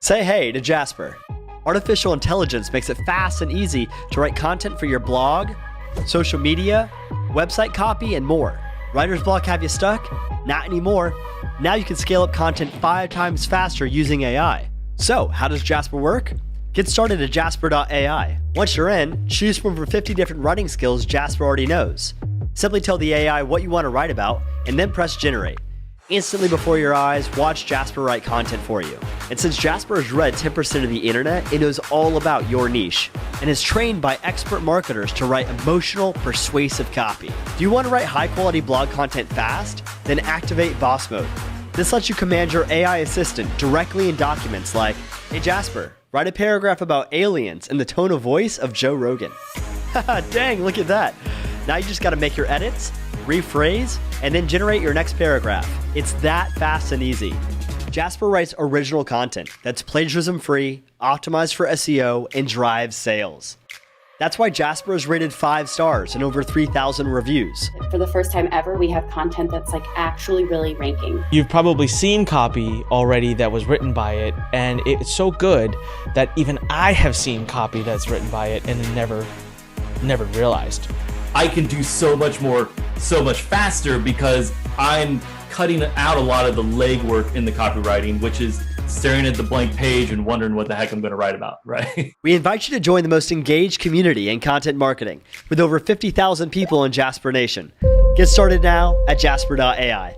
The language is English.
Say hey to Jasper. Artificial intelligence makes it fast and easy to write content for your blog, social media, website copy, and more. Writer's block have you stuck? Not anymore. Now you can scale up content 5 times faster using AI. So, how does Jasper work? Get started at jasper.ai. Once you're in, choose from over 50 different writing skills Jasper already knows. Simply tell the AI what you want to write about, and then press generate. Instantly before your eyes, watch Jasper write content for you. And since Jasper has read 10% of the internet, it knows all about your niche and is trained by expert marketers to write emotional, persuasive copy. Do you want to write high-quality blog content fast? Then activate Boss Mode. This lets you command your AI assistant directly in documents like, "Hey Jasper, write a paragraph about aliens in the tone of voice of Joe Rogan." Haha, dang, look at that. Now you just got to make your edits, rephrase, and then generate your next paragraph. It's that fast and easy. Jasper writes original content that's plagiarism-free, optimized for SEO, and drives sales. That's why Jasper is rated 5 stars and over 3,000 reviews. For the first time ever, we have content that's actually really ranking. You've probably seen copy already that was written by it, and it's so good that even I have seen copy that's written by it and never realized. I can do so much more, so much faster because I'm cutting out a lot of the legwork in the copywriting, which is staring at the blank page and wondering what the heck I'm going to write about, right? We invite you to join the most engaged community in content marketing with over 50,000 people in Jasper Nation. Get started now at jasper.ai.